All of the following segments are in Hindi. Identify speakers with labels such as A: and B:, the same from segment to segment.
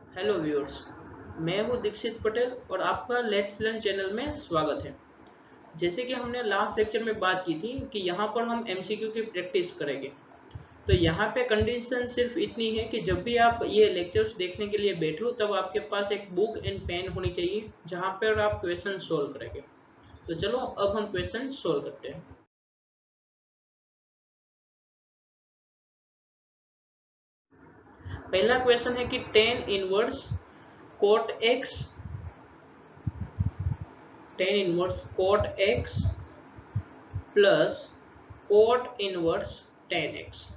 A: हेलो व्यूअर्स, मैं हूं दीक्षित पटेल और आपका लेट्स लर्न चैनल में स्वागत है। जैसे कि हमने लास्ट लेक्चर में बात की थी कि यहाँ पर हम एमसीक्यू की प्रैक्टिस करेंगे। तो यहाँ पे कंडीशन सिर्फ इतनी है कि जब भी आप ये लेक्चर्स देखने के लिए बैठो तब आपके पास एक बुक एंड पेन होनी चाहिए जहाँ पर आप क्वेश्चन सोल्व करेंगे। तो चलो अब हम क्वेश्चन सोल्व करते हैं। पहला क्वेश्चन है कि tan inverse cot x plus cot inverse tan x.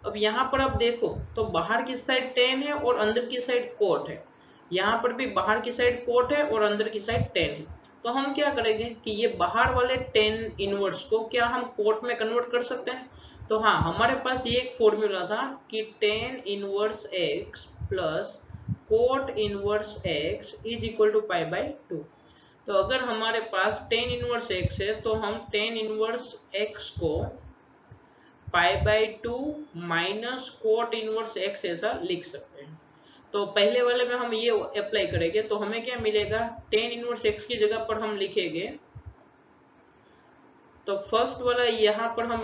A: अब यहाँ पर आप देखो तो बाहर की साइड टेन है और अंदर की साइड कोट है। यहाँ पर भी बाहर की साइड कोट है और अंदर की साइड टेन है। तो हम क्या करेंगे कि ये बाहर वाले टेन इनवर्स को क्या हम कोट में कन्वर्ट कर सकते हैं। तो हाँ, हमारे पास ये एक फॉर्मूला था कि tan inverse x plus cot inverse x is equal to pi by two. तो अगर हमारे पास टेन इनवर्स एक्स है तो हम टेन इनवर्स एक्स को pi by two minus cot inverse x ऐसा लिख सकते हैं। तो पहले वाले में हम ये अप्लाई करेंगे तो हमें क्या मिलेगा, टेन इनवर्स एक्स की जगह पर हम लिखेंगे, तो फर्स्ट वाला यहाँ पर हम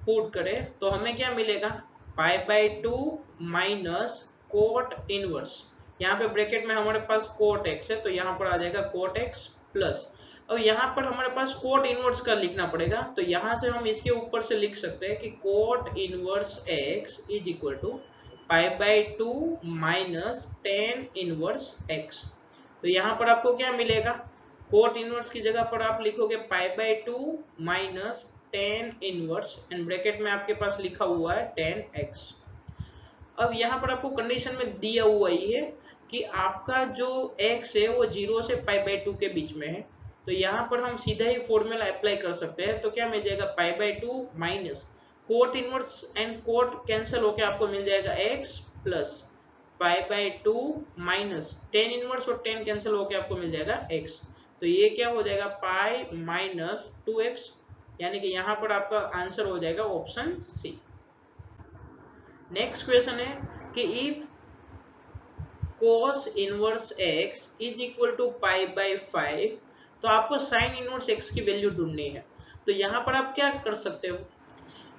A: पुट करें तो हमें क्या मिलेगा, पाई by two minus cot inverse, यहाँ पे ब्रैकेट में हमारे पास कोट एक्स है तो यहाँ पर आ जाएगा कोट एक्स प्लस, अब यहाँ पर हमारे पास कोट इनवर्स का लिखना पड़ेगा तो यहाँ से हम इसके ऊपर से लिख सकते हैं कि cot inverse x is equal to pi by two minus tan inverse x. तो यहाँ पर आपको क्या मिलेगा, कोट इनवर्स की जगह पर आप लिखोगे पाई by two minus tan inverse and bracket में आपके पास लिखा हुआ है टेन एक्स। अब यहाँ पर आपको कंडीशन में दिया हुआ ही है कि आपका जो x है वो 0 से पाई बाई टू के बीच में है। तो यहाँ पर हम सीधा ही फॉर्मूला अप्लाई कर सकते हैं। तो क्या मिल जाएगा, pi by two minus cot inverse and cot cancel होकर आपको मिल जाएगा x plus pi by two minus tan inverse और टेन कैंसिल होकर आपको मिल जाएगा x। तो ये क्या हो जाएगा, पाई माइनस टू एक्स, यानी कि यहाँ पर आपका आंसर हो जाएगा ऑप्शन सी। नेक्स्ट क्वेश्चन है कि if cos inverse x is equal to pi by 5, तो आपको साइन इनवर्स x की वैल्यू ढूंढनी है। तो यहाँ पर आप क्या कर सकते हो,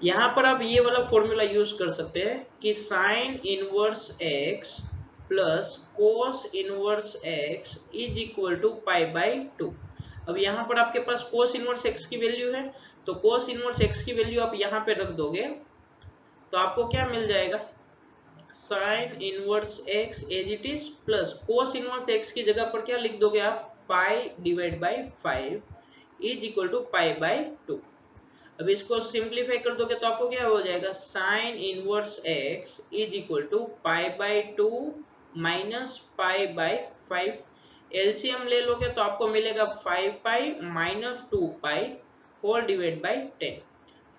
A: यहाँ पर आप ये वाला फॉर्मूला यूज कर सकते हैं कि sine inverse x plus cos inverse x is equal to pi by two. अब यहाँ पर आपके पास कोस इनवर्स x की वैल्यू है तो कोस इनवर्स x की वैल्यू आप यहाँ पे रख दोगे तो आपको क्या मिल जाएगा, sine inverse x as it is plus cos inverse x की जगह पर क्या लिख दोगे आप, pi divide by 5 is equal to pi by two. अब इसको सिंप्लीफाई कर दोगे तो आपको क्या हो जाएगा, sine inverse x is equal to pi by two minus pi by 5। LCM ले लोगे तो आपको मिलेगा 5 pi minus 2 pi whole divide by 10।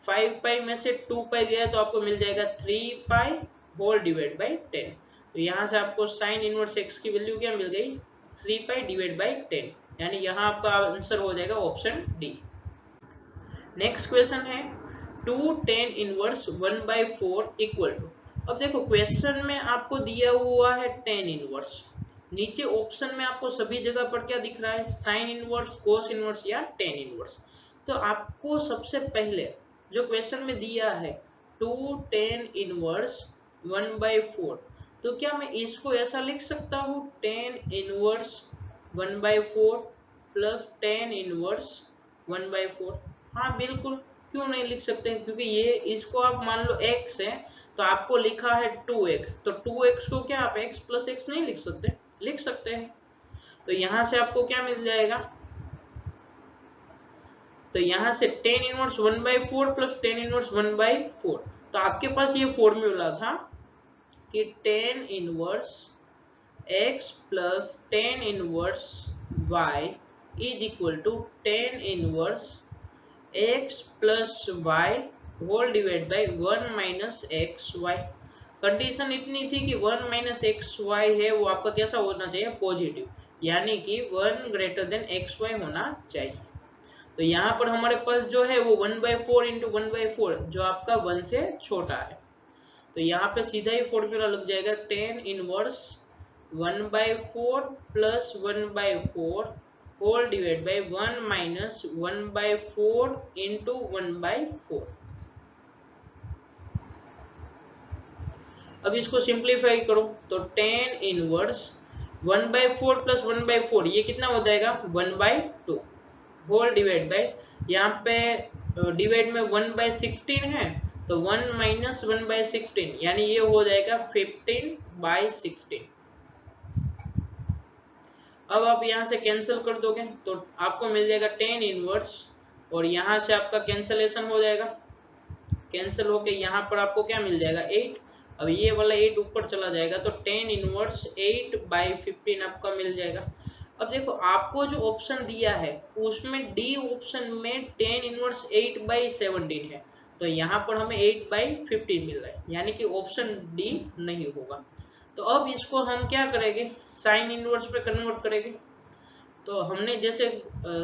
A: 5 pi में से 2 पाई गया तो आपको मिल जाएगा 3 पाई होल डिवाइड बाई 10। तो यहाँ से आपको साइन इनवर्स x की वैल्यू क्या मिल गई, 3 पाई डिवाइड बाई 10, यानी यहाँ आपका आंसर हो जाएगा ऑप्शन डी। नेक्स्ट क्वेश्चन है two tan inverse 1/4 equal to. अब देखो क्वेश्चन में आपको दिया हुआ है टेन इनवर्स, नीचे ऑप्शन में आपको सभी जगह पर क्या दिख रहा है, साइन इनवर्स, कोस इनवर्स या टेन इनवर्स। तो आपको सबसे पहले जो क्वेश्चन में दिया है टू टेन इनवर्स 1/4, तो क्या मैं इसको ऐसा लिख सकता हूँ, ten inverse 1/4 plus tan inverse 1/4। हाँ बिल्कुल, क्यों नहीं लिख सकते हैं, क्योंकि ये इसको आप मान लो x है तो आपको लिखा है 2x, तो 2x को क्या आप x प्लस x नहीं लिख सकते, लिख सकते हैं। तो यहाँ से आपको क्या मिल जाएगा, तो यहाँ से tan inverse 1/4 plus tan inverse 1/4। तो आपके पास ये फॉर्मूला था कि tan inverse x plus tan inverse y is equal to tan inverse x plus y whole divide by 1 minus x y. Condition इतनी थी कि 1 माइनस एक्स वाई है वो आपका कैसा होना चाहिए, पॉजिटिव, यानी कि 1 ग्रेटर देन एक्स वाई होना चाहिए। तो यहाँ पर हमारे पास जो है वो 1/4 इंटू 1/4 जो आपका 1 से छोटा है। तो यहाँ पे सीधा ही फॉर्मूला लग जाएगा tan inverse 1/4 plus 1/4 whole divide by 1 minus 1/4 into 1/4। अब इसको सिंप्लीफाई करो तो tan इनवर्स 1/4 प्लस 1/4 ये कितना हो जाएगा 1/2 होल डिवाइड बाई यहाँ पे डिवाइड में 1/16 है तो 1 माइनस 1/16 यानी ये हो जाएगा 15/16। अब आप यहाँ से कैंसिल कर दोगे तो आपको मिल जाएगा tan इनवर्स और यहाँ से आपका कैंसलेशन हो जाएगा, कैंसिल होके यहाँ पर आपको क्या मिल जाएगा 8। अब ये वाला 8 ऊपर चला जाएगा तो tan इनवर्स 8/15 आपका मिल जाएगा। अब देखो आपको जो ऑप्शन दिया है उसमें डी ऑप्शन में tan इनवर्स 8/17 है तो यहाँ पर हमें 8/15 मिल रहा है यानी कि ऑप्शन डी नहीं होगा। तो अब इसको हम क्या करेंगे साइन इनवर्स पे कन्वर्ट करेंगे। तो हमने जैसे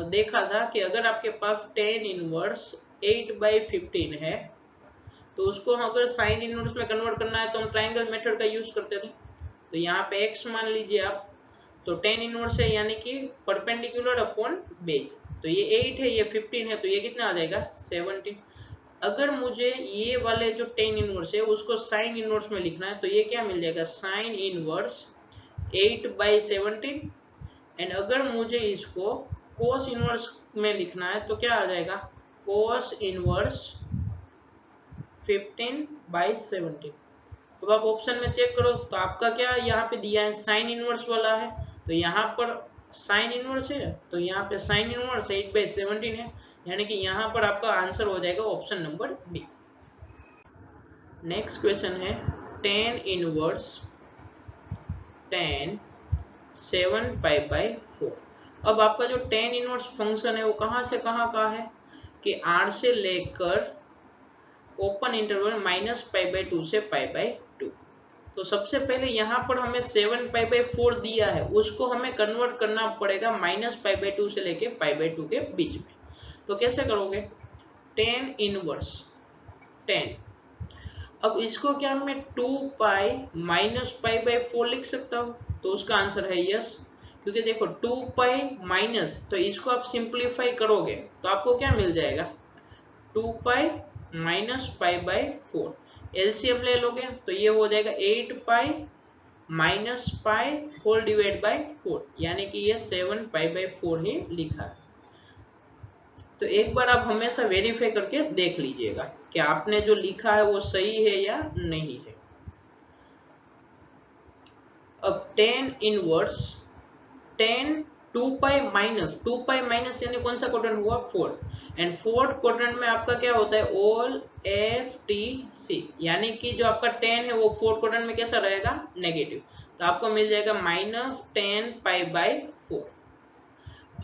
A: देखा था कि अगर आपके पास tan इनवर्स 8/15 है तो उसको अगर साइन इनवर्स में कन्वर्ट करना है तो हम ट्रायंगल मेथड का यूज करते थे। तो यहाँ पे x मान लीजिए आप, तो tan इनवर्स है यानी कि परपेंडिकुलर अपॉन बेस, तो ये 8 है ये 15 है तो ये कितना आ जाएगा 17। अगर मुझे ये वाले जो tan इनवर्स है उसको साइन इनवर्स में लिखना है तो ये क्या मिल जाएगा साइन इनवर्स 8/17 एंड अगर मुझे इसको कोस इनवर्स में लिखना है तो क्या आ जाएगा कोस इनवर्स 15/17। तो आप ऑप्शन में चेक करो तो आपका क्या यहाँ पे दिया है साइन इनवर्स वाला है तो यहाँ पर साइन इनवर्स है तो यहाँ पे साइन इनवर्स 8/17 है यानी कि यहाँ पर आपका आंसर हो जाएगा option number B. Next question है tan इनवर्स tan 7π/4। अब आपका जो tan इनवर्स फंक्शन है वो कहाँ से कहाँ का है कि r से लेकर ओपन इंटरवल -π/2 से π/2। तो सबसे पहले यहाँ पर हमें 7π/4 दिया है उसको हमें कन्वर्ट करना पड़ेगा -π/2 से लेके π/2 के बीच में। तो कैसे करोगे tan इनवर्स 10, अब इसको क्या मैं 2π -π/4 लिख सकता हूँ तो उसका आंसर है यस, क्योंकि देखो 2π माइनस तो इसको आप सिंप्लीफाई करोगे तो आपको क्या मिल जाएगा 2π -π/4 एलसीएम ले लोगे तो ये हो जाएगा 8π -π होल डिवाइड बाय 4 यानी कि ये 7π/4 ही लिखा है। तो एक बार आप हमेशा वेरीफाई करके देख लीजिएगा कि आपने जो लिखा है वो सही है या नहीं है। अब tan इनवर्स 10 2π माइनस यानी कौन सा क्वाड्रेंट हुआ 4 एंड फोर्थ क्वाड्रेंट में आपका क्या होता है ऑल FTC यानी कि जो आपका 10 है वो फोर्थ क्वाड्रेंट में कैसा रहेगा नेगेटिव, तो आपको मिल जाएगा -10π/4।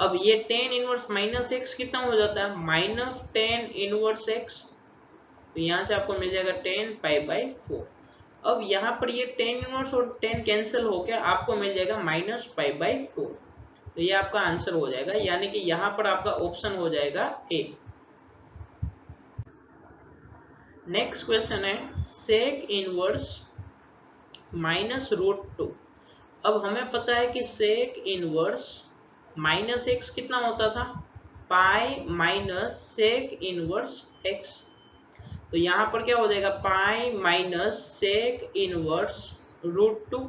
A: अब ये tan इनवर्स -x कितना हो जाता है -tan इनवर्स x, तो यहाँ से आपको मिल जाएगा 10π/4। अब यहाँ पर ये tan इनवर्स और tan कैंसिल होकर आपको मिल जाएगा -π/4, तो ये आपका आंसर हो जाएगा यानी कि यहाँ पर आपका ऑप्शन हो जाएगा ए। नेक्स्ट क्वेश्चन है sec इनवर्स -√2। अब हमें पता है कि sec इनवर्स -x कितना होता था pi minus sec inverse x, तो यहाँ पर क्या हो जाएगा पाई माइनस sec इनवर्स √2।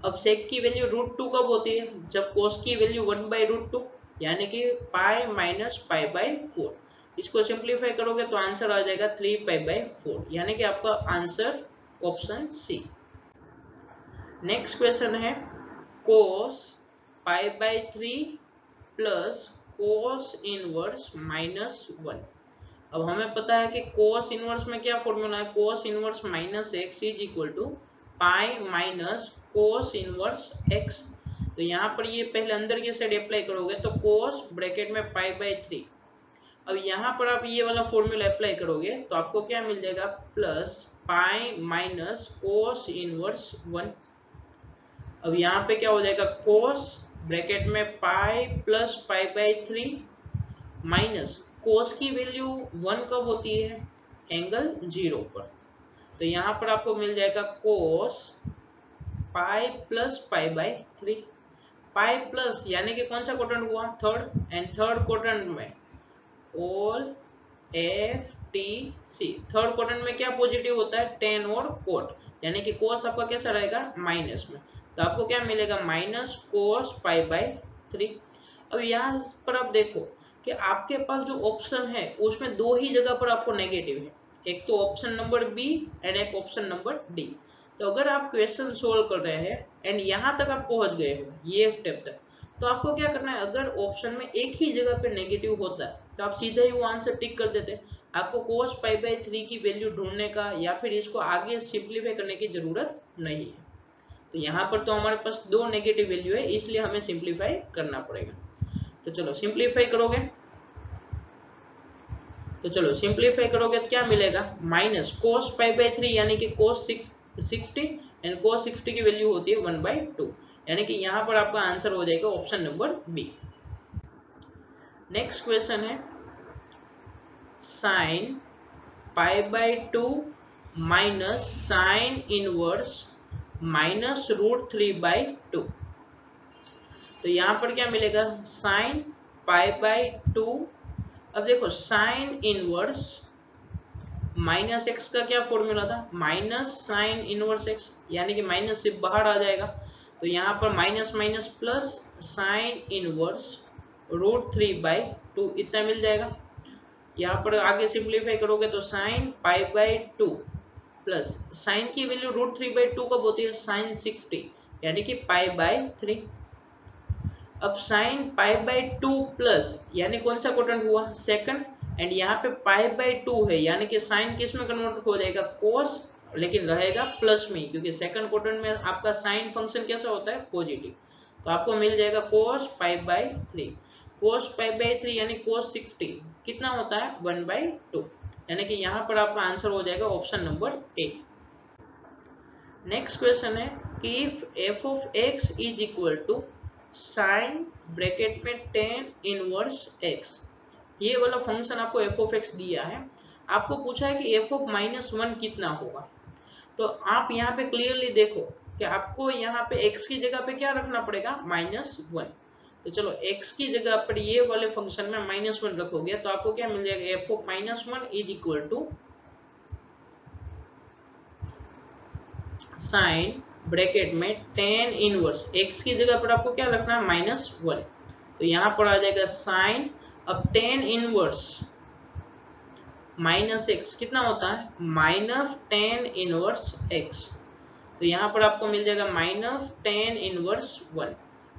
A: अब sec की वैल्यू √2 कब होती है जब cos की वैल्यू 1/√2 यानी कि पाई माइनस π/4। इसको सिंप्लीफाई करोगे तो आंसर आ जाएगा 3π/4 यानी कि आपका answer option C. Next question है cos π/3 प्लस cos इनवर्स -1। अब हमें पता है कि cos इनवर्स में क्या फॉर्मूला है cos inverse -x is equal to pi minus cos inverse x। तो यहाँ पर ये पहले अंदर की साइड अप्लाई करोगे तो cos ब्रैकेट में π/3। अब यहाँ पर आप ये वाला फॉर्मूला अप्लाई करोगे तो आपको क्या मिल जाएगा plus pi minus cos inverse 1। अब यहाँ पे क्या हो जाएगा cos ब्रैकेट में पाई प्लस π/3 माइनस cos की वैल्यू 1 कब होती है एंगल 0 पर, तो यहाँ पर आपको मिल जाएगा cos pi plus pi by 3। Pi plus यानी कि कौन सा क्वाड्रेंट हुआ, थर्ड, एंड थर्ड क्वाड्रेंट में all F T C, third quadrant में क्या पॉजिटिव होता है, टेन और कोट, यानी कि कोस आपका कैसा रहेगा, माइनस में। तो आपको क्या मिलेगा, माइनस कोस पाई बाई 3। अब यहाँ पर आप देखो कि आपके पास जो ऑप्शन है उसमें दो ही जगह पर आपको नेगेटिव है, एक तो ऑप्शन नंबर बी एंड एक ऑप्शन नंबर डी। तो अगर आप क्वेश्चन सोल्व कर रहे हैं एंड यहाँ तक आप पहुंच गए हो ये स्टेप तक, तो आपको क्या करना है, अगर ऑप्शन में एक ही जगह पे नेगेटिव होता है तो आप सीधा ही वो आंसर टिक कर देते। आपको cos पाई बाई 3 की वैल्यू ढूंढने का या फिर इसको आगे सिंप्लीफाई करने की जरूरत नहीं है। तो यहाँ पर तो हमारे पास दो नेगेटिव वैल्यू है, इसलिए हमें सिंप्लीफाई करना पड़ेगा। तो चलो सिंप्लीफाई करोगे, तो क्या मिलेगा, माइनस cos पाई बाई 3 यानी कि cos 60 एंड cos 60 की वैल्यू होती है 1/2, यानी कि यहाँ पर आपका आंसर हो जाएगा option number B. Next question है sine pi by 2 minus sine inverse minus √3/2। तो यहाँ पर क्या मिलेगा, साइन पाई बाई 2, अब देखो साइन इनवर्स माइनस एक्स का क्या फॉर्मूला था, माइनस साइन इनवर्स एक्स, यानी कि माइनस से बाहर आ जाएगा। तो यहाँ पर minus minus plus sine inverse √3/2 इतना मिल जाएगा। यहाँ पर आगे सिंप्लीफाई करोगे तो sign pi by 2 plus sign की वैल्यू √3/2 कब होती है, साइन 60 यानी कि पाई बाई 3। अब साइन पाई बाई 2 प्लस यानी कौन सा क्वाड्रेंट हुआ, सेकंड, एंड यहाँ पे पाई बाई 2 है यानी कि साइन किस में कन्वर्ट हो जाएगा, कोस, लेकिन रहेगा प्लस में, क्योंकि सेकंड क्वाड्रेंट में आपका साइन फंक्शन कैसा होता है, पॉजिटिव। तो आपको मिल जाएगा कोस pi by 3, cos pi by 3 यानी कोस 60 कितना होता है, 1/2, यानी कि यहाँ पर आपका आंसर हो जाएगा option number A. Next question है कि if f of x is equal to sine bracket में टेन इनवर्स एक्स, ये वाला फंक्शन आपको एफ ऑफ एक्स दिया है, आपको पूछा है कि एफ ऑफ -1 कितना होगा। तो आप यहाँ पे क्लियरली देखो कि आपको यहाँ पे x की जगह पे क्या रखना पड़ेगा, -1। तो चलो x की जगह पर ये वाले फंक्शन में -1 रखोगे तो आपको क्या मिल जाएगा, f of -1 is equal to sine bracket में टेन इनवर्स, x की जगह पर आपको क्या रखना है, -1। तो यहाँ पर आ जाएगा साइन, अब टेन इनवर्स माइनस एक्स कितना होता है, -10 इनवर्स x। तो यहाँ पर आपको मिल जाएगा -10 इनवर्स 1।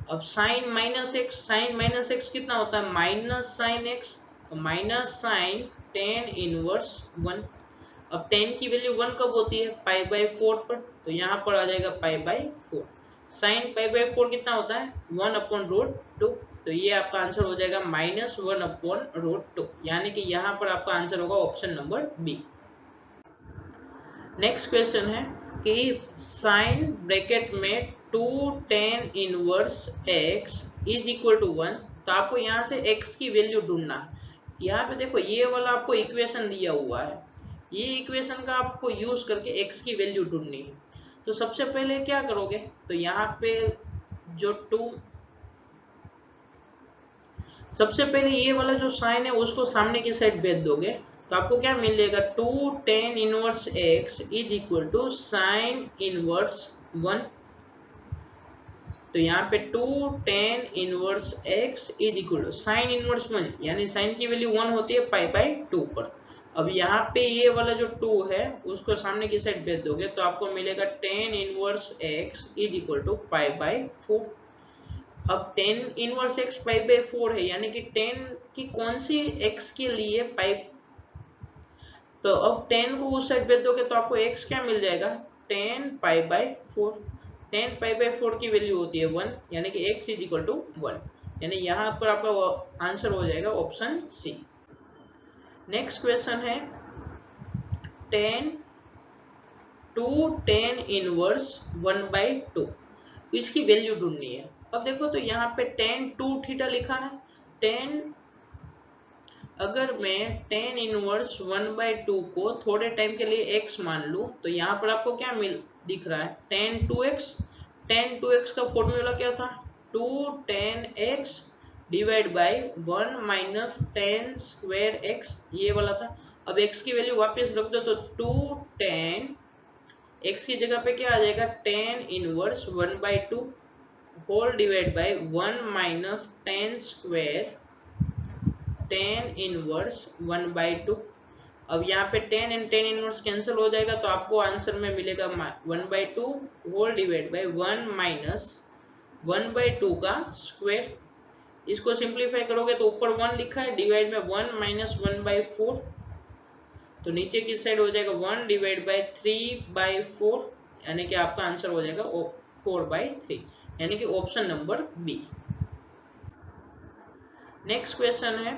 A: अब साइन माइनस एक्स कितना होता है, माइनस साइन एक्स, तो माइनस साइन 10 इनवर्स 1। अब 10 की वैल्यू 1 कब होती है, पाई बाई 4 पर, तो यहाँ पर आ जाएगा pi by 4। Sign pi by 4 कितना होता है, 1/√2। तो ये आपका आंसर हो जाएगा -1/√2, यानी कि यहाँ पर आपका आंसर होगा option number B. Next question है कि साइन ब्रैकेट में 2tan inverse x is equal to 1, तो आपको यहाँ से x की वैल्यू ढूंढना है। यहाँ पे देखो ये वाला आपको इक्वेशन दिया हुआ है, ये इक्वेशन का आपको यूज करके x की वैल्यू ढूंढनी है। तो सबसे पहले क्या करोगे, तो यहाँ पे जो सबसे पहले ये वाला जो साइन है उसको सामने की साइड भेज दोगे, तो आपको क्या मिलेगा, 2tan inverse x is equal to sine inverse 1। तो यहाँ पे 2tan inverse x is equal to sine inverse 1, यानी साइन की वैल्यू 1 होती है पाई बाई 2 पर। अब यहाँ पे ये वाला जो 2 है उसको सामने की साइड भेज दोगे तो आपको मिलेगा tan inverse x is equal to pi by 4। अब tan inverse x pi by 4 है, यानी कि tan की कौन सी x के लिए पाई, तो अब 10 को उस साइड भेज दोगे तो आपको x क्या मिल जाएगा, tan pi by 4। tan pi by 4 की वैल्यू होती है 1, यानी कि x इज इक्वल टू 1, यानी यहाँ पर आपका आंसर हो जाएगा ऑप्शन सी। नेक्स्ट क्वेश्चन है tan इनवर्स 1/2, इसकी वैल्यू ढूंढनी है। अब देखो तो यहाँ पे tan 2 थीटा लिखा है, tan, अगर मैं tan इनवर्स 1/2 को थोड़े टाइम के लिए x मान लूं तो यहाँ पर आपको क्या दिख रहा है, tan 2x tan 2x का फॉर्मूला क्या था, 2 tan x divide by 1 minus tan square x, ये वाला था। अब x की वैल्यू वापस रख दो तो 2 tan x की जगह पे क्या आ जाएगा, tan inverse 1/2 whole divide by 1 minus tan square tan inverse 1/2। अब यहाँ पे tan and tan inverse cancel हो जाएगा तो आपको आंसर में मिलेगा 1/2 होल डिवाइड बाय 1 माइनस 1/2 का स्क्वायर। इसको सिंप्लीफाई करोगे तो ऊपर 1 लिखा है, डिवाइड में 1 माइनस 1/4, तो नीचे की साइड हो जाएगा 1 डिवाइड बाय 3/4, यानी कि आपका आंसर हो जाएगा 4/3, यानी कि option number B. Next question है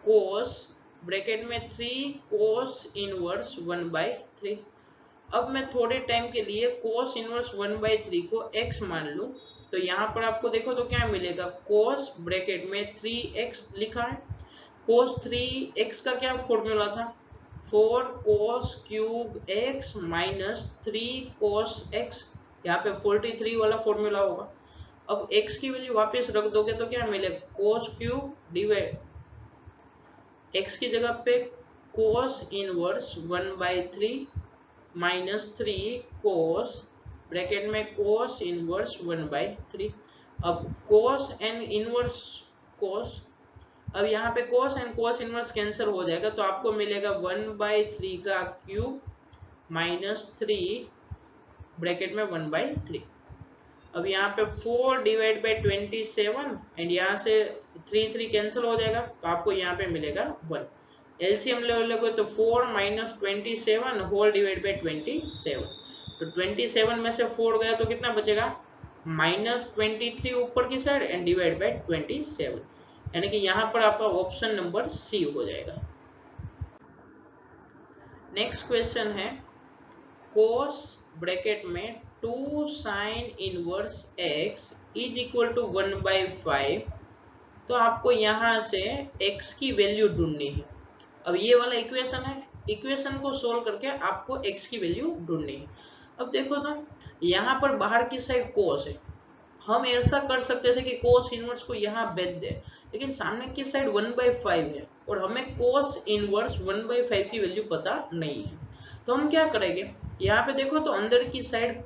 A: cos ब्रैकेट में 3 cos इनवर्स 1/3। अब मैं थोड़े टाइम के लिए cos इनवर्स 1/3 को x मान लूं, तो यहाँ पर आपको देखो तो क्या मिलेगा, cos ब्रैकेट में 3x लिखा है। cos 3x का क्या फॉर्मूला था, 4 cos cube x minus 3 cos x, यहाँ पे 43 वाला फॉर्मूला होगा। अब x की वैल्यू वापस रख दोगे तो क्या मिलेगा, cos क्यूब डिवाइड x की जगह पे cos inverse 1/3 minus 3 cos bracket में cos इनवर्स 1/3। अब cos एंड इनवर्स cos, अब यहाँ पे cos and cos inverse cancel हो जाएगा तो आपको मिलेगा 1/3 का क्यूब माइनस 3 ब्रैकेट में 1/3। अब यहाँ पे 4 डिवाइड बाई 27 एंड यहाँ से 3 कैंसिल हो जाएगा तो आपको यहाँ पे मिलेगा 1। एलसीएम ले लोगे तो 4 माइनस 27 होल डिवाइड बाई 27, तो 27 में से 4 गया तो कितना बचेगा, माइनस 23 ऊपर की साइड एंड डिवाइड बाई 27, यानी कि यहाँ पर आपका ऑप्शन नंबर सी हो जाएगा। नेक्स्ट क्वेश्चन है cos ब्रैकेट में 2 sin inverse x is equal to 1/5। तो आपको यहाँ से x की वैल्यू ढूंढनी है। अब ये वाला इक्वेशन है, इक्वेशन को सोल्व करके आपको x की वैल्यू ढूंढनी है। अब देखो तो यहाँ पर बाहर की साइड cos है, हम ऐसा कर सकते थे कि cos इनवर्स को यहाँ भेज दे, लेकिन सामने की साइड 1/5 है और हमें cos इनवर्स 1/5 की वैल्यू पता नहीं है, तो हम क्या करेंगे, यहाँ पे देखो तो अंदर की साइड,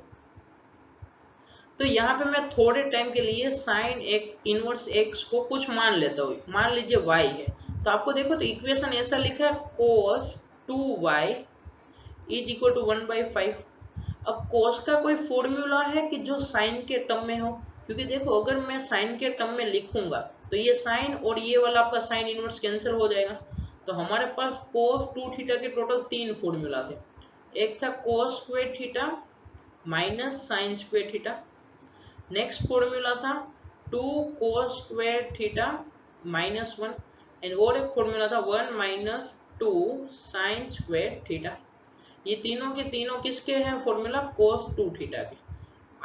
A: तो यहाँ पे मैं थोड़े टाइम के लिए साइन एक इनवर्स x को कुछ मान लेता हूँ, मान लीजिए y है, तो आपको देखो तो इक्वेशन ऐसा लिखा है cos 2y is equal to 1/5। अब cos का कोई फॉर्मूला है कि जो साइन के टर्म में हो, क्योंकि देखो अगर मैं साइन के टर्म में लिखूंगा तो ये साइन और ये वाला आपका साइन इनवर्स कैंसिल हो जाएगा। तो हमारे पास cos 2 थीटा के टोटल 3 फॉर्मूला थे, एक था cos square theta minus sine square theta, next formula था 2 cos square theta minus 1 and और एक फॉर्मूला था 1 माइनस 2 साइन स्क्वायर थीटा। ये तीनों के तीनों किसके हैं फॉर्मूला, cos 2 थीटा के।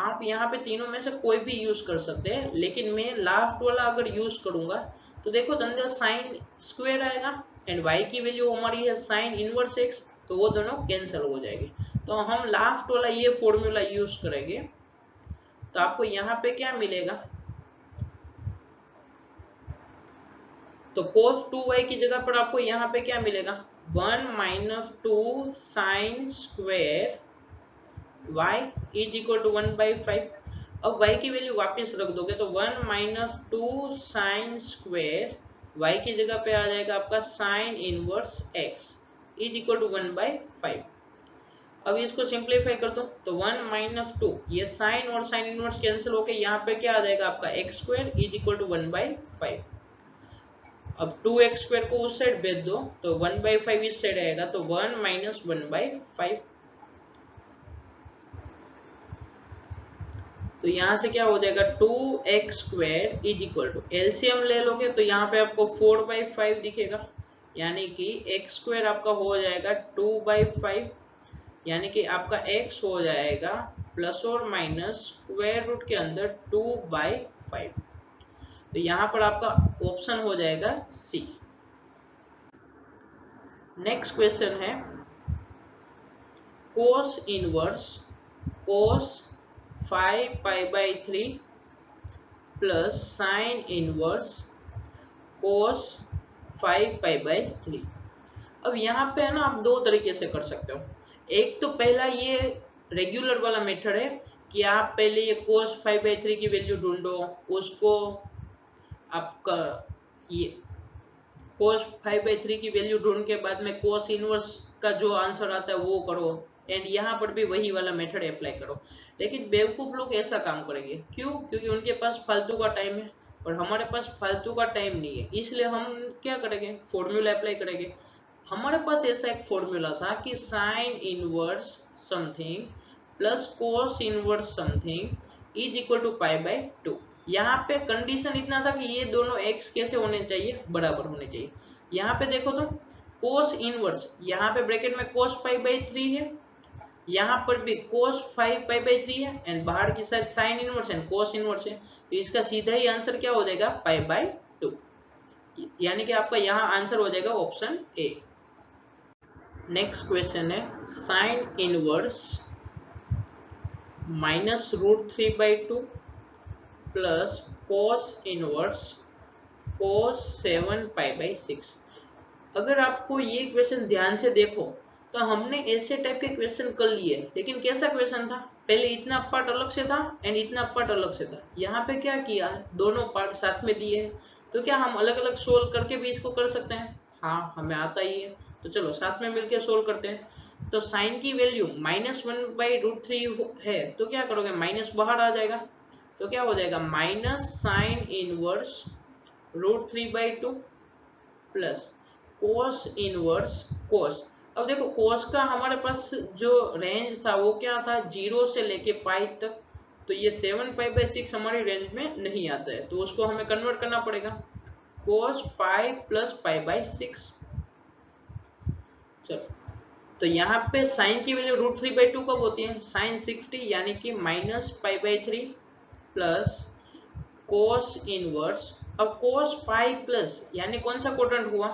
A: आप यहाँ पे तीनों में से कोई भी यूज कर सकते हैं, लेकिन मैं लास्ट वाला अगर यूज करूंगा तो देखो अंदर साइन स्क्वायर आएगा एंड y की वैल्यू हमारी है साइन इनवर्स x, तो वो दोनों कैंसिल हो जाएंगे, तो हम लास्ट वाला ये फॉर्मूला यूज करेंगे। तो आपको यहाँ पे क्या मिलेगा, तो cos 2y की जगह पर आपको यहाँ पे क्या मिलेगा, 1 minus 2 sine square y is equal to 1/5। अब y की वैल्यू वापस रख दोगे तो 1 माइनस 2 साइन स्क्वायर y की जगह पे आ जाएगा आपका sine inverse x is equal to 1/5। अब इसको सिंप्लीफाई कर दो तो 1 माइनस 2, ये साइन और साइन इनवर्स कैंसिल होके यहाँ पे क्या आ जाएगा आपका x square is equal to 1/5। अब 2x स्क्वायर को उस साइड भेज दो तो 1/5 इस साइड आएगा, तो 1 माइनस 1/5, तो यहाँ से क्या हो जाएगा 2x square is equal to, LCM ले लोगे तो यहाँ पे आपको 4/5 दिखेगा, यानी कि x स्क्वायर आपका हो जाएगा 2/5, यानी कि आपका x हो जाएगा प्लस और माइनस स्क्वायर रूट के अंदर 2/5, तो यहाँ पर आपका ऑप्शन हो जाएगा सी। नेक्स्ट क्वेश्चन है cos inverse cos 5π/3 plus sine inverse cos 5π/3। अब यहाँ पे है ना, आप दो तरीके से कर सकते हो। एक तो पहला ये रेगुलर वाला मेथड है कि आप पहले ये कोस 5/3 की वैल्यू ढूंढो, उसको आपका ये कोस 5/3 की वैल्यू ढूंढ के बाद में कोस इनवर्स का जो आंसर आता है वो करो, एंड यहाँ पर भी वही वाला मेथड अप्लाई करो। लेकिन बेवकूफ लोग ऐसा काम करेंगे, क्यों? क्योंकि उनके पास फालतू का टाइम है और हमारे पास फालतू का टाइम नहीं है, इसलिए हम क्या करेंगे, फॉर्मूला अप्लाई करेंगे। हमारे पास ऐसा एक फॉर्मूला था कि sine inverse something plus cos inverse something is equal to π/2। यहाँ पे कंडीशन इतना था कि ये दोनों x कैसे होने चाहिए, बराबर होने चाहिए। यहाँ पे देखो तो कोस इनवर्स, यहाँ पे ब्रैकेट में कोस π/3 है, यहाँ पर भी कोस 5π/3 है, एंड बाहर की side sine inverse and cos inverse है, तो इसका सीधा ही आंसर क्या हो जाएगा, π/2। यानी कि आपका यहाँ आंसर हो जाएगा ऑप्शन ए। नेक्स्ट क्वेश्चन है sine inverse -√3/2 plus cos inverse cos 7π/6। अगर आपको ये क्वेश्चन ध्यान से देखो तो हमने ऐसे टाइप के क्वेश्चन कर लिए, लेकिन कैसा क्वेश्चन था, पहले इतना पार्ट अलग से था एंड इतना पार्ट अलग से था। यहाँ पे क्या किया है, दोनों पार्ट साथ में दिए हैं, तो क्या हम अलग अलग सोल्व करके भी इसको कर सकते हैं? हाँ, हमें आता ही है, तो चलो साथ में मिलकर सोल्व करते हैं। तो साइन की वैल्यू -1/√3 है, तो क्या करोगे, माइनस बाहर आ जाएगा, तो क्या हो जाएगा, minus sine inverse √3/2 plus cos inverse कोस। अब देखो कोस का हमारे पास जो रेंज था वो क्या था, 0 से लेके पाई तक, तो ये 7π/6 हमारी रेंज में नहीं आता है, तो उसको हमें कन्वर्ट करना पड़ेगा, कोस पाई प्लस π/6। चलो, तो यहाँ पे साइन की वैल्यू √3/2 कब होती है, साइन 60 यानी कि -π/3 प्लस कोस इनवर्स। अब कोस पाई प्लस यानी कौन सा क्वाड्रेंट हुआ,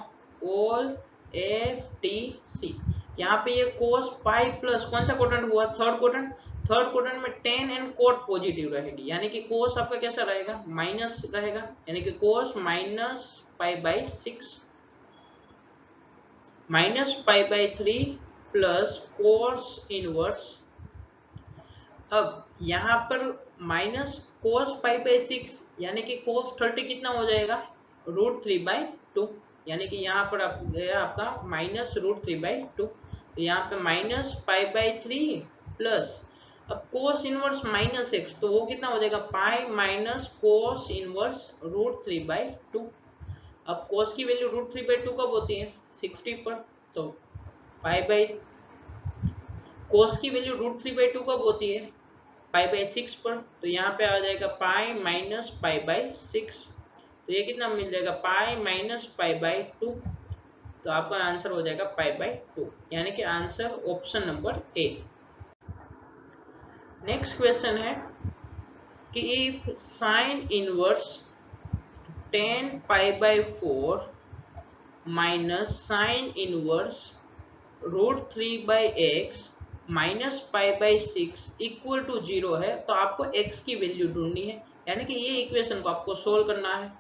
A: ऑल FTC। यहाँ पे ये कोस पाई प्लस कौन सा क्वाड्रेंट हुआ, थर्ड क्वाड्रेंट। थर्ड क्वाड्रेंट में टेन एंड कोट पॉजिटिव रहेगी, यानी कि कोस आपका कैसा रहेगा, माइनस रहेगा, यानी कि कोस -π/6 -π/3 प्लस कोस इनवर्स। अब यहाँ पर माइनस कोस π/6 यानी कि कोस 30 कितना हो जाएगा, √3/2, यानी कि यहाँ पर आप गया आपका -√3/2, तो यहाँ पे -π/3 प्लस, अब कोस इनवर्स -x, तो वो कितना हो जाएगा, पाई माइनस कोस इनवर्स √3/2। अब कोस की वैल्यू √3/2 कब होती है, 60 पर, तो कोस की वैल्यू √3/2 कब होती है, π/6 पर, तो यहाँ पे आ जाएगा पाई माइनस π/6, तो ये कितना मिल जाएगा, पाई माइनस π/2, तो आपका आंसर हो जाएगा π/2, यानी कि answer option number A. Next question है कि if sine inverse 10π/4 minus sine inverse √3/x minus π/6 equal to 0 है, तो आपको x की वैल्यू ढूंढनी है, यानी कि ये इक्वेशन को आपको सोल्व करना है।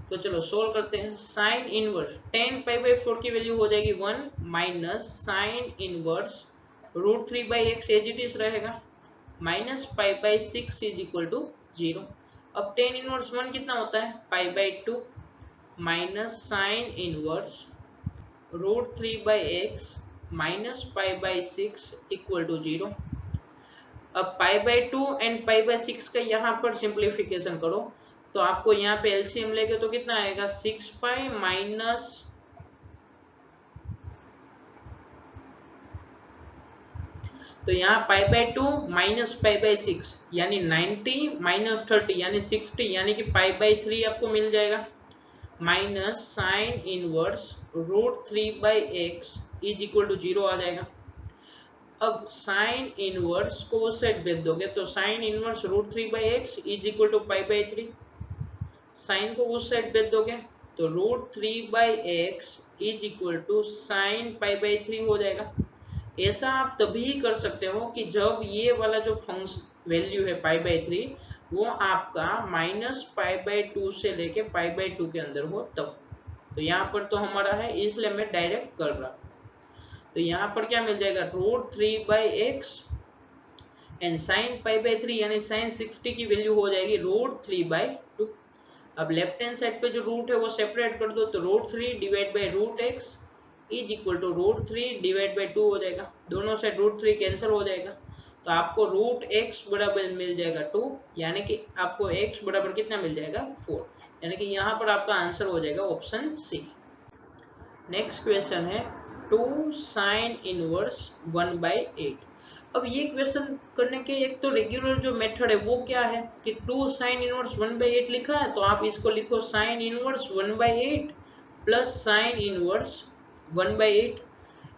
A: तो चलो सोल्व करते हैं। साइन इनवर्स 10π/4 की वैल्यू हो जाएगी 1 minus sine inverse √3/x as it is रहेगा माइनस π/6 इज इक्वल टू 0। अब 10 इनवर्स 1 कितना होता है, π/2 minus sine inverse √3/x minus π/6 equal to 0। अब π/2 एंड π/6 का यहाँ पर सिंप्लीफिकेशन करो, तो आपको यहाँ पे एलसीएम लेके तो कितना आएगा, 6π माइनस, तो यहाँ π/2 माइनस π/6 यानी 90 माइनस 30 यानी 60, यानी कि π/3 आपको मिल जाएगा, minus sine inverse √3/x is equal to 0 आ जाएगा। अब साइन इनवर्स को उस साइड भेज दोगे, तो sine inverse √3/x is equal to π/3, sine को उस साइड भेज दोगे तो √3/x is equal to sign π/3 हो जाएगा। ऐसा आप तभी कर सकते हो कि जब ये वाला जो फंक्शन वैल्यू है π/3 वो आपका -π/2 से लेके π/2 के अंदर हो तब। तो यहाँ पर तो हमारा है इसलिए मैं डायरेक्ट कर रहा। तो यहाँ पर क्या मिल जाएगा √3/x एंड sin π/3 यानी sin 60 की वैल्यू हो जाएगी √3/2। अब लेफ्ट हैंड साइड पे जो रूट है वो सेपरेट कर दो तो √3 divide by √x is equal to √3 divide by 2 हो जाएगा। दोनों साइड √3 कैंसिल हो जाएगा तो आपको √x बराबर मिल जाएगा 2 यानी कि आपको x बराबर कितना मिल जाएगा 4 यानी कि यहाँ पर आपका आंसर हो जाएगा ऑप्शन सी। नेक्स्ट क्वेश्चन है 2 sin इनवर्स 1/8। अब ये क्वेश्चन करने के एक तो रेगुलर जो मेथड है वो क्या है कि 2 sin इनवर्स 1/8 लिखा है तो आप इसको लिखो sin inverse 1/8 plus sin inverse 1/8।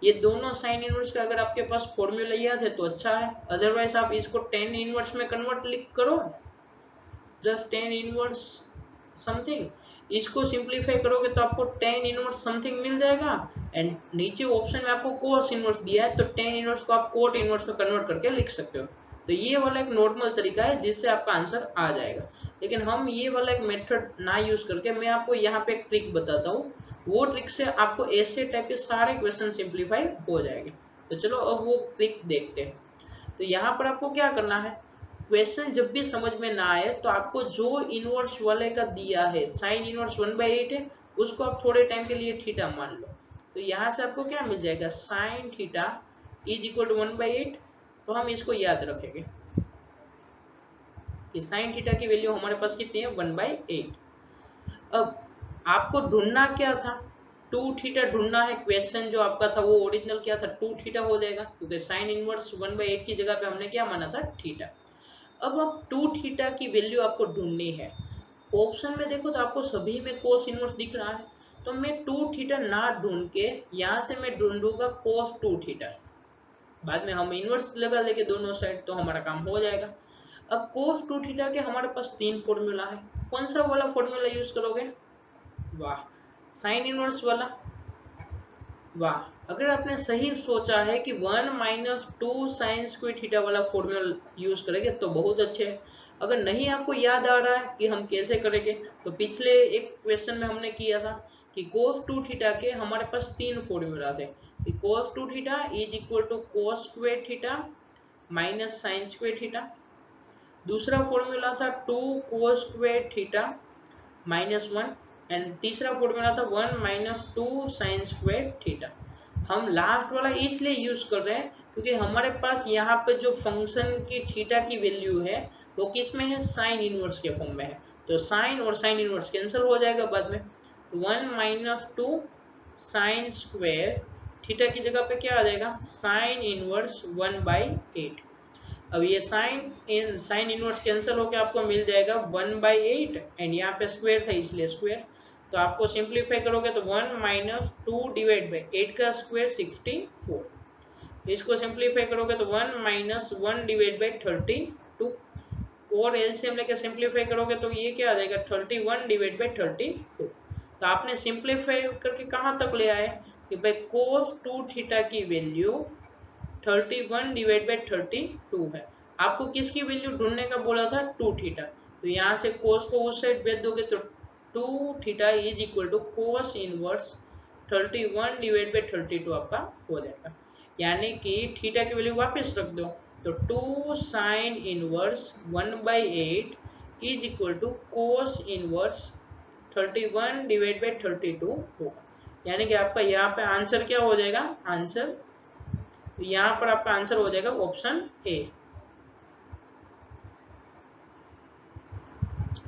A: ये दोनों sin इनवर्स का अगर आपके पास फॉर्मूला याद है तो अच्छा है, अदरवाइज आप इसको tan इनवर्स में कन्वर्ट लिख करो प्लस tan इनवर्स समथिंग, इसको सिंपलीफाई करोगे तो आपको tan इनवर्स समथिंग मिल जाएगा एंड नीचे ऑप्शन में आपको cos इनवर्स दिया है तो tan इनवर्स को आप cot इनवर्स में कन्वर्ट करके लिख सकते हो। तो ये वाला एक नॉर्मल तरीका है जिससे आपका आंसर आ जाएगा, लेकिन हम ये वाला एक मेथड ना यूज करके मैं आपको यहाँ पे एक ट्रिक बताता हूँ, वो ट्रिक से आपको ऐसे टाइप के सारे क्वेश्चन सिंप्लीफाई हो जाएंगे। तो चलो अब वो ट्रिक देखते हैं। तो यहाँ पर आपको क्या करना है, क्वेश्चन जब भी समझ में ना आए तो आपको जो इनवर्स वाले का दिया है साइन इनवर्स 1/8 है उसको आप थोड़े टाइम के लिए थीटा मान लो। तो यहाँ से आपको क्या मिल जाएगा sine theta is equal to 1/8। तो हम इसको याद रखेंगे कि साइन थीटा की वैल्यू हमारे पास कितनी है 1/8। अब आपको ढूंढना क्या था 2 थीटा ढूंढना है, क्वेश्चन जो आपका था वो ओरिजिनल क्या था 2 थीटा हो जाएगा क्योंकि साइन इनवर्स 1/8 की जगह पे हमने क्या माना था थीटा। अब 2 थीटा की वैल्यू आपको ढूंढनी है, ऑप्शन में देखो तो आपको सभी में कोस इनवर्स दिख रहा है तो मैं 2 थीटा ना ढूंढ के यहाँ से मैं ढूंढूंगा कोस 2 थीटा, बाद में हम इनवर्स लगा लेंगे दोनों साइड तो हमारा काम हो जाएगा। अब कोस 2 थीटा के हमारे पास 3 फॉर्मूला है, कौन सा वाला फॉर्मूला यूज करोगे, वाह साइन इनवर्स वाला, वाह अगर आपने सही सोचा है कि 1 - 2 साइन स्क्वायर थीटा वाला फॉर्मूला यूज करेंगे तो बहुत अच्छे है। अगर नहीं आपको याद आ रहा है कि हम कैसे करेंगे तो पिछले एक क्वेश्चन में हमने किया था कि cos 2 थीटा के हमारे पास 3 फॉर्मूला थे कि cos 2 theta is equal to cos square theta minus sine square theta, दूसरा फॉर्मूला था 2 cos स्क्वायर थीटा -1 एंड तीसरा फॉर्मूला था 1 - 2 साइन स्क्वायर थीटा। हम लास्ट वाला इसलिए यूज कर रहे हैं क्योंकि हमारे पास यहाँ पे जो फंक्शन की थीटा की वैल्यू है वो किस में है साइन इनवर्स के फॉर्म में है, तो साइन और साइन इनवर्स कैंसिल हो जाएगा बाद में। तो 1 - 2 साइन स्क्वायर थीटा की जगह पे क्या आ जाएगा साइन इनवर्स 1/8। अब ये साइन इनवर्स कैंसिल होकर आपको मिल जाएगा 1/8 एंड यहाँ पे स्क्वायर था इसलिए स्क्वायर। तो आपको सिंप्लीफाई करोगे तो 1 - 2 डिवाइड बाई 8 का स्क्वायर 64, इसको सिंप्लीफाई करोगे तो 1 - 1 डिवाइड बाई 32 और एलसीएम लेके सिंप्लीफाई करोगे तो ये क्या आ जाएगा 31 डिवाइड बाई 32। तो आपने सिंप्लीफाई करके कहाँ तक ले आए कि भाई cos 2 थीटा की वैल्यू 31 डिवाइड बाई 32 है, आपको किसकी वैल्यू ढूंढने का बोला था 2 थीटा, तो यहाँ से cos को उस साइड भेज दोगे तो 2 theta is equal to cos inverse 31 divide by 32 आपका हो जाएगा, यानी कि थीटा की वैल्यू वापस रख दो तो 2 sine inverse 1/8 is equal to cos inverse 31 divide by 32 होगा, यानी कि आपका यहाँ पे आंसर क्या हो जाएगा आंसर, तो यहाँ पर आपका आंसर हो जाएगा ऑप्शन ए।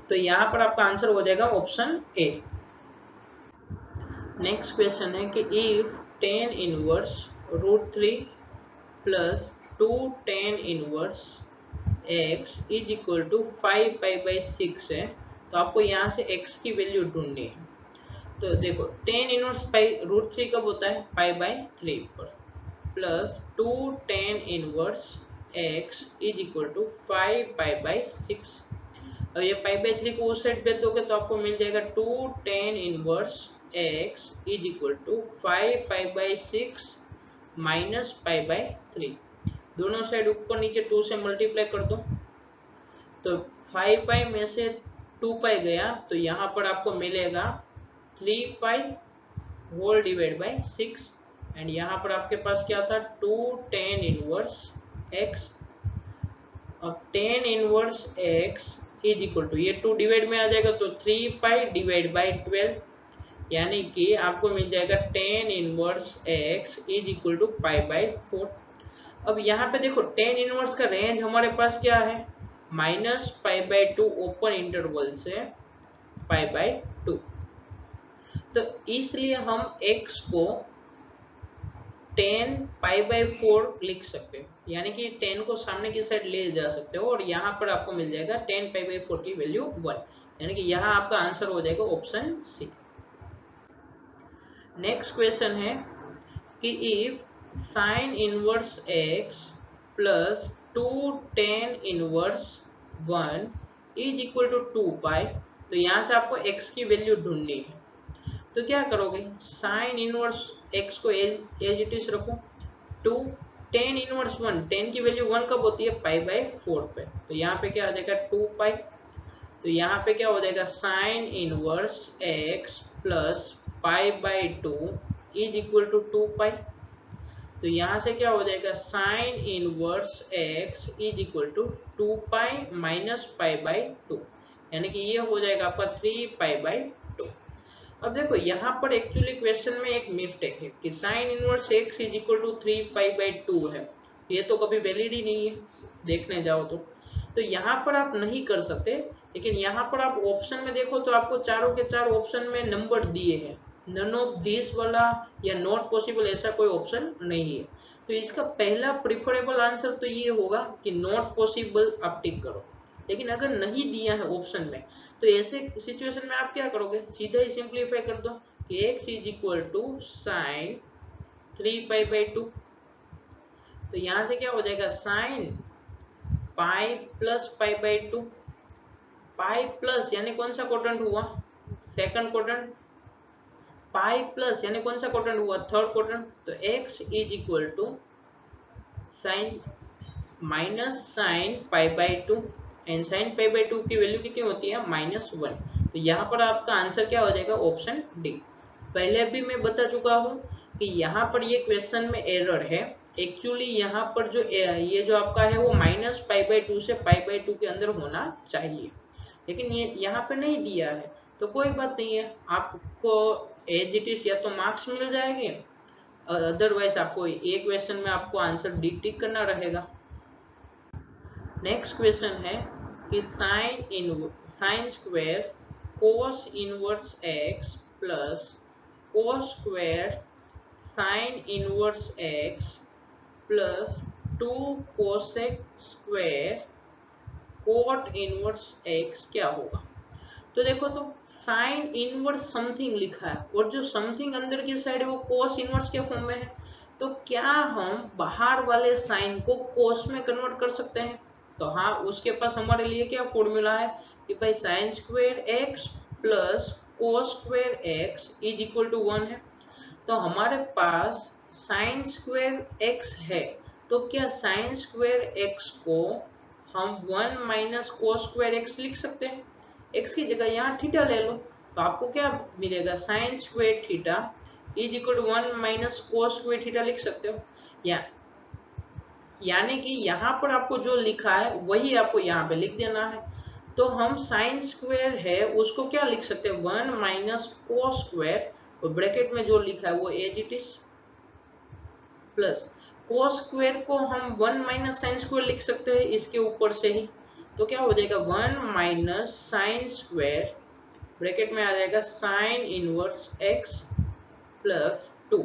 A: तो यहाँ पर आपका आंसर हो जाएगा ऑप्शन ए। नेक्स्ट क्वेश्चन है कि if tan inverse √3 plus 2 tan inverse x is equal to 5π/6 है, तो आपको यहाँ से x की वैल्यू ढूंढनी है। तो देखो tan इनवर्स √3 कब होता है π/3 पर, plus 2 tan inverse x is equal to 5π/6। अब ये π/3 को उस साइड भेज दोगे तो आपको मिल जाएगा 2 tan inverse x is equal to 5π/6 minus π/3, दोनों साइड ऊपर नीचे 2 से मल्टीप्लाई कर दो तो 5 पाई में से 2 पाई गया, तो यहाँ पर आपको मिलेगा 3 pi whole divide by 6, and यहाँ पर आपके पास क्या था 2 tan इनवर्स x। अब tan inverse x is equal to, ये 2 डिवाइड में आ जाएगा तो 3 पाई डिवाइड बाई 12, यानी कि आपको मिल जाएगा tan inverse x is equal to pi by 4। अब यहाँ पे देखो tan इनवर्स का रेंज हमारे पास क्या है, minus pi by 2 open interval से पाई बाई 2। तो इसलिए हम x को 10 पाई बाई 4 लिख सकते हो, यानी कि 10 को सामने की साइड ले जा सकते हो, और यहाँ पर आपको मिल जाएगा 10 पाई बाई 4 की वैल्यू 1, यानी कि यहाँ आपका आंसर हो जाएगा ऑप्शन सी। नेक्स्ट क्वेश्चन है कि if sine inverse x plus 2 tan inverse 1 is equal to 2 pi, तो यहाँ से आपको x की वैल्यू ढूंढनी है। तो क्या करोगे, साइन इनवर्स x को एज इट इज रखो, 2 tan इनवर्स 1, tan की वैल्यू 1 कब होती है, पाई बाई 4 पे, तो यहाँ पे क्या आ जाएगा 2 पाई। तो यहाँ पे क्या हो जाएगा sine inverse x plus pi by 2 is equal to 2 pi. तो यहाँ से क्या हो जाएगा sine inverse x is equal to 2 pi minus pi by 2, यानी कि ये हो जाएगा आपका 3 पाई बाई 2। अब देखो यहाँ पर एक्चुअली क्वेश्चन में एक मिस्टेक है कि sine inverse x is equal to 3 pi by 2 है, ये तो कभी वैलिड ही नहीं है देखने जाओ तो यहाँ पर आप नहीं कर सकते, लेकिन यहाँ पर आप ऑप्शन में देखो तो आपको चारों के चार ऑप्शन में नंबर दिए हैं, नन ऑफ दिस वाला या नॉट पॉसिबल ऐसा कोई ऑप्शन नहीं है। तो इसका पहला प्रिफरेबल आंसर तो ये होगा कि नॉट पॉसिबल आप टिक करो, लेकिन अगर नहीं दिया है ऑप्शन में तो ऐसे सिचुएशन में आप क्या करोगे, सीधा ही सिंप्लीफाई कर दो कि x is equal to sine 3 pi by 2। तो यहाँ से क्या हो जाएगा sine pi plus pi by 2, pi plus यानी कौन सा क्वाड्रेंट हुआ, सेकंड क्वाड्रेंट, पाई प्लस यानी कौन सा क्वाड्रेंट हुआ, थर्ड क्वाड्रेंट। तो x is equal to sine minus sine pi by 2, and sine pi by 2 की वैल्यू कितनी होती है, -1। तो यहाँ पर आपका आंसर क्या हो जाएगा, ऑप्शन डी। पहले भी मैं बता चुका हूँ कि यहाँ पर ये क्वेश्चन में एरर है, एक्चुअली यहाँ पर जो ये जो आपका है वो माइनस पाई बाई 2 से पाई बाई 2 के अंदर होना चाहिए, लेकिन ये यहाँ पे नहीं दिया है, तो कोई बात नहीं है, आपको एज इट इज या तो मार्क्स मिल जाएंगे, अदरवाइज आपको एक क्वेश्चन में आपको आंसर डी टिक करना रहेगा। नेक्स्ट क्वेश्चन है कि साइन स्क्वायर कोस inverse x plus cos square sine inverse x plus 2 cosec square cot inverse x क्या होगा। तो देखो तो साइन इनवर्स समथिंग लिखा है, और जो समथिंग अंदर की साइड है वो कोस इनवर्स के फॉर्म में है, तो क्या हम बाहर वाले साइन को कोस में कन्वर्ट कर सकते हैं। तो हाँ, उसके पास हमारे लिए क्या फॉर्मूला है कि भाई sine square x plus cos square x is equal to 1 है। तो हमारे पास साइन स्क्वायर x है, तो क्या साइन स्क्वायर x को हम 1 माइनस कोस स्क्वायर x लिख सकते हैं, x की जगह यहाँ थीटा ले लो, तो आपको क्या मिलेगा sine square theta is equal to 1 minus cos square theta लिख सकते हो, यानी कि यहाँ पर आपको जो लिखा है वही आपको यहाँ पे लिख देना है। तो हम साइन स्क्वायर है उसको क्या लिख सकते हैं, 1 माइनस कोस स्क्वायर, और ब्रैकेट में जो लिखा है वो as it is, plus cos square को हम 1 माइनस साइन स्क्वायर लिख सकते हैं इसके ऊपर से ही, तो क्या हो जाएगा 1 माइनस साइन स्क्वायर, ब्रैकेट में आ जाएगा साइन इनवर्स x प्लस 2।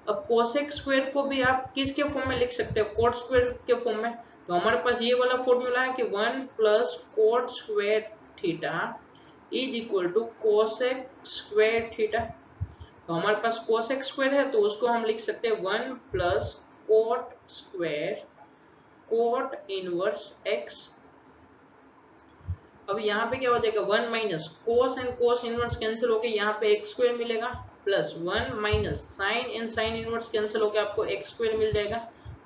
A: अब कोसेक स्क्वायर को भी आप किसके फॉर्म में लिख सकते हो, कोट स्क्वायर के फॉर्म में, तो हमारे पास ये वाला फॉर्मूला है कि 1 plus cot square theta is equal to cosec square theta. तो हमारे पास कोसेक स्क्वायर है तो उसको हम लिख सकते हैं 1 plus cot square cot inverse x। अब यहाँ पे क्या हो जाएगा 1 minus cos and cos inverse cancel होके यहाँ पे x स्क्वायर मिलेगा, plus 1 minus sine and sine inverse cancel होके आपको x स्क्वायर मिल जाएगा,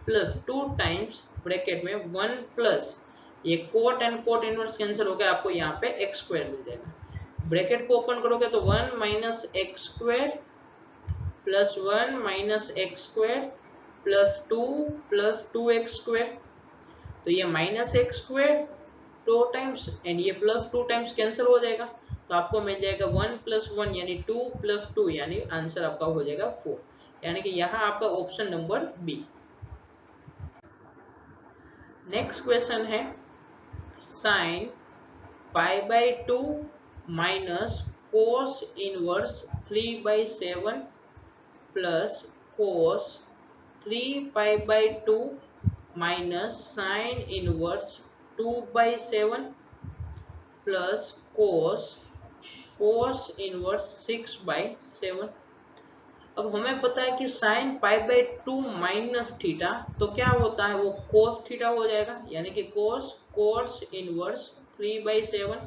A: प्लस 2 टाइम्स ब्रैकेट में 1 प्लस ये cot and cot inverse cancel हो गया, आपको यहाँ पे एक्स स्क्वायर मिल जाएगा। ब्रैकेट को ओपन करोगे तो 1 minus x square plus 1 minus x square plus 2 x square. तो ये minus x square 2 times and ये प्लस 2 टाइम्स कैंसिल हो जाएगा, तो आपको मिल जाएगा 1 प्लस 1 यानी 2 प्लस 2 यानी आंसर आपका हो जाएगा 4, यानी कि यहाँ आपका option number B. Next question है sine pi by 2 minus cos inverse 3/7 plus cos 3 pi by 2 minus sine inverse 2/7 plus cos inverse 6/7। अब हमें पता है कि sine pi by 2 minus theta तो क्या होता है, वो कोस थीटा हो जाएगा, यानी कि कोस inverse 3/7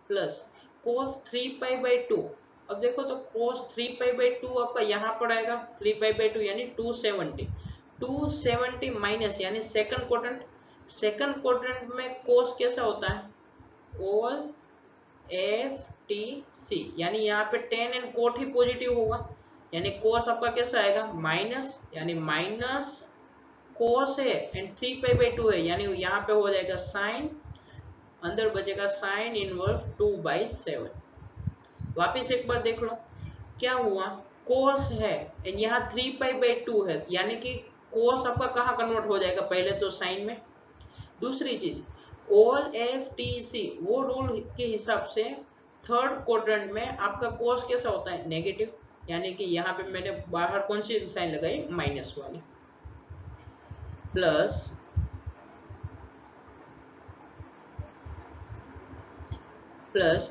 A: plus cos 3 pi by 2। अब देखो तो कोस 3 पाई बाई 2 आपका यहाँ पर आएगा 3 पाई बाई 2 यानी 270 माइनस यानी सेकंड क्वाड्रेंट में कोस कैसा होता है ऑल एफ टी सी, यानी यहाँ पे टेन एंड कोट ही पॉजिटिव होगा, यानी कोस आपका कैसा आएगा माइनस, यानी माइनस कोस है एंड 3 पाई बाई 2 है, यानी यहाँ पे हो जाएगा साइन, अंदर बचेगा साइन इनवर्स 2/7। वापिस एक बार देख लो क्या हुआ, कोस है एंड यहाँ 3 पाई बाई 2 है, यानी कि कोस आपका कहाँ कन्वर्ट हो जाएगा, पहले तो साइन में। दूसरी चीज ऑल एफ टी सी वो रूल के हिसाब से थर्ड क्वाड्रेंट में आपका कोस कैसा होता है नेगेटिव, यानी कि यहाँ पे मैंने बाहर कौन सी साइन लगाई माइनस वाली, प्लस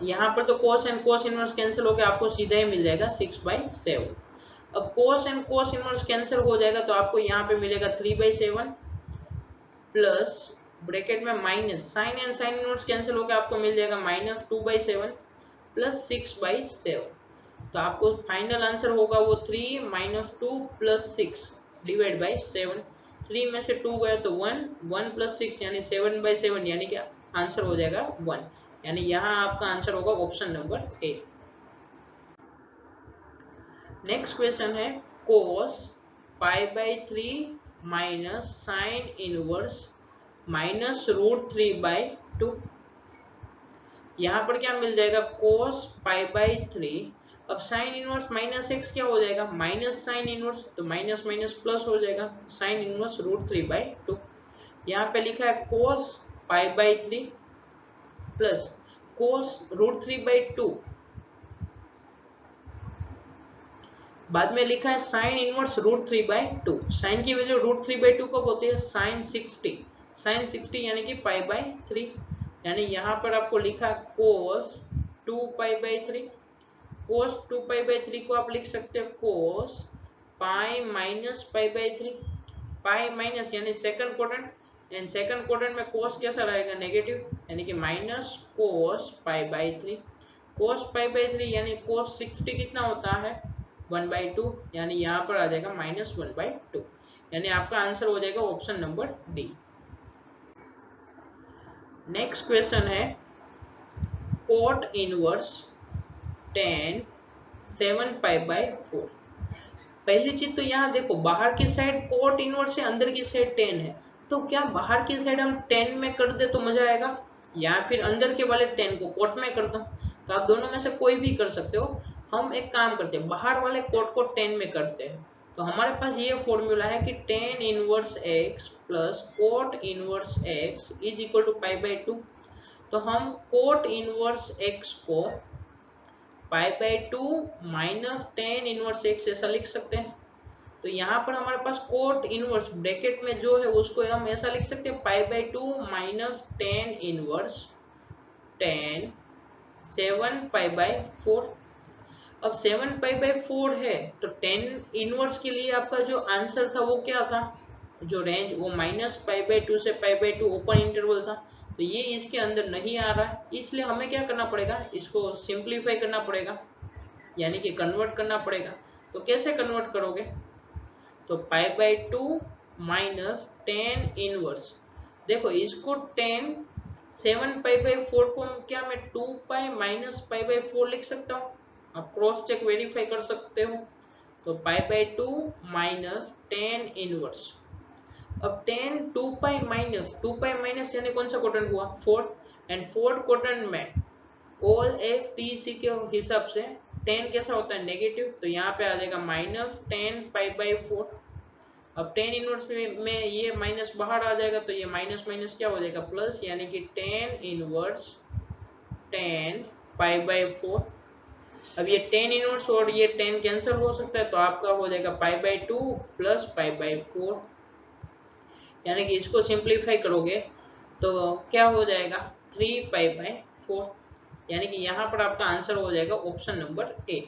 A: यहाँ पर तो cos and cos inverse cancel हो गया, आपको सीधा ही मिल जाएगा 6/7। अब cos and cos inverse cancel हो जाएगा तो आपको यहाँ पे मिलेगा 3/7 प्लस ब्रैकेट में minus sine and sine inverse cancel हो गया, आपको मिल जाएगा माइनस 2/7 प्लस 6/7। तो आपको फाइनल आंसर होगा वो 3 माइनस 2 प्लस 6 डिवाइड बाई 7। 3 में से 2 गया तो 1 प्लस 6 यानी 7/7, यानी कि आंसर हो जाएगा 1, यानी यहाँ आपका आंसर होगा option number A. Next question है cos pi by 3 minus sine inverse minus √3/2। यहाँ पर क्या मिल जाएगा कोस पाई बाई 3, अब साइन इनवर्स माइनस एक्स क्या हो जाएगा माइनस साइन इनवर्स, तो माइनस माइनस प्लस हो जाएगा साइन इनवर्स √3/2। यहाँ पे लिखा है cos pi by 3 plus cos √3/2, बाद में लिखा है साइन इनवर्स √3/2। साइन की वैल्यू √3/2 कब होती है साइन 60 यानी कि पाई बाई 3, यानी यहाँ पर आपको लिखा कोस 2 पाई बाई 3, कोस 2 पाई बाई 3 को आप लिख सकते हो cos pi minus pi by 3, pi minus यानी second quadrant and second quadrant में कोस कैसा रहेगा नेगेटिव, यानी कि minus cos pi by 3, cos pi by 3 यानी कोस 60 कितना होता है 1/2, यानी यहाँ पर आ जाएगा माइनस 1/2, यानी आपका आंसर हो जाएगा option number D. Next question है cot inverse tan 7 pi by 4। पहली चीज तो यहाँ देखो बाहर की साइड कोट इनवर्स है, अंदर की साइड tan है, तो क्या बाहर की साइड हम tan में कर दे तो मजा आएगा, या फिर अंदर के वाले tan को कोट में कर दो, तो आप दोनों में से कोई भी कर सकते हो। हम एक काम करते हैं बाहर वाले कोट को tan में करते हैं, तो हमारे पास ये फॉर्मूला है कि tan inverse x plus cot inverse x is equal to pi by 2। तो हम कोट इनवर्स x को pi by 2 minus tan inverse x ऐसा लिख सकते हैं। तो यहाँ पर हमारे पास कोट इनवर्स ब्रैकेट में जो है उसको हम ऐसा लिख सकते हैं पाई by 2 minus tan inverse tan 7 pi by 4। अब 7 पाई बाई 4 है तो tan इनवर्स के लिए आपका जो आंसर था वो क्या था, जो रेंज वो माइनस पाई बाई 2 से पाई बाई 2 ओपन इंटरवल था, तो ये इसके अंदर नहीं आ रहा है, इसलिए हमें क्या करना पड़ेगा इसको सिंप्लीफाई करना पड़ेगा, यानी कि कन्वर्ट करना पड़ेगा। तो कैसे कन्वर्ट करोगे, तो पाई बाई 2 माइनस tan इनवर्स, देखो इसको 10 7 पाई बाई 4 को क्या मैं 2 पाई माइनस पाई बाई 4 लिख सकता हूँ? आप क्रॉस चेक वेरीफाई कर सकते हो। तो पाई बाई 2 माइनस 10 इनवर्स। अब 10 2 पाई माइनस यानी कौन सा क्वाड्रेंट हुआ? फोर्थ। एंड फोर्थ क्वाड्रेंट में ऑल एफ टी सी के हिसाब से 10 कैसा होता है? नेगेटिव। तो यहाँ पे आ जाएगा माइनस 10 पाई बाई 4। अब 10 इनवर्स में ये माइनस बाहर आ जाएगा, तो ये माइनस माइनस क्या हो जाएगा? प्लस, यानी कि 10 इनवर्स 10 पाई बाई 4। अब ये 10 इनवर्स और ये 10 कैंसिल हो सकता है, तो आपका हो जाएगा pi by 2 plus pi by 4। यानी कि इसको सिंप्लीफाई करोगे तो क्या हो जाएगा? 3 पाई बाई 4। यानी कि यहाँ पर आपका आंसर हो जाएगा ऑप्शन नंबर ए।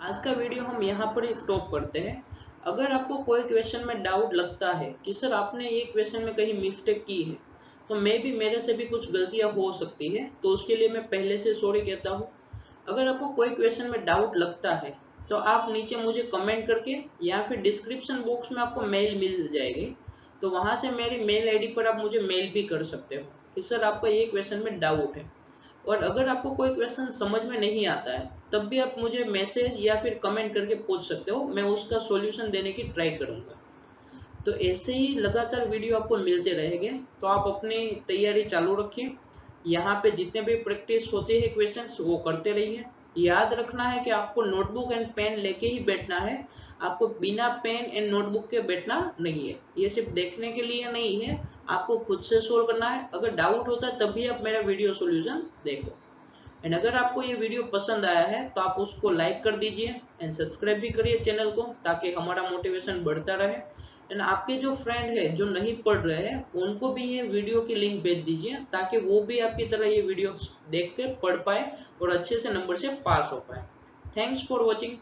A: आज का वीडियो हम यहाँ पर ही स्टॉप करते हैं। अगर आपको कोई क्वेश्चन में डाउट लगता है कि सर आपने ये क्वेश्चन में कहीं मिस्टेक की है, तो मे भी मेरे से भी कुछ गलतियां हो सकती है, तो उसके लिए मैं पहले से सॉरी कहता हूँ। अगर आपको कोई क्वेश्चन में डाउट लगता है तो आप नीचे मुझे कमेंट करके या फिर डिस्क्रिप्शन बॉक्स में आपको मेल मिल जाएगी, तो वहां से मेरी मेल आईडी पर आप मुझे मेल भी कर सकते हो कि सर आपका ये क्वेश्चन में डाउट है। और अगर आपको कोई क्वेश्चन समझ में नहीं आता है तब भी आप मुझे मैसेज या फिर कमेंट करके पूछ सकते हो, मैं उसका सॉल्यूशन देने की ट्राई करूंगा। तो ऐसे ही लगातार वीडियो आपको मिलते रहेंगे, तो आप अपनी तैयारी चालू रखिए। यहाँ पे जितने भी प्रैक्टिस होते हैं क्वेश्चंस वो करते रहिए। याद रखना है कि आपको नोटबुक एंड पेन लेके ही बैठना है, आपको बिना पेन एंड नोटबुक के बैठना नहीं है। ये सिर्फ देखने के लिए नहीं है, आपको खुद से सोल्व करना है। अगर डाउट होता है तभी आप मेरा वीडियो सॉल्यूशन देखो। एंड अगर आपको ये वीडियो पसंद आया है तो आप उसको लाइक कर दीजिए एंड सब्सक्राइब भी करिए चैनल को, ताकि हमारा मोटिवेशन बढ़ता रहे। एंड आपके जो फ्रेंड है जो नहीं पढ़ रहे हैं उनको भी ये वीडियो की लिंक भेज दीजिए, ताकि वो भी आपकी तरह ये वीडियो देख कर पढ़ पाए और अच्छे से नंबर से पास हो पाए। Thanks for watching.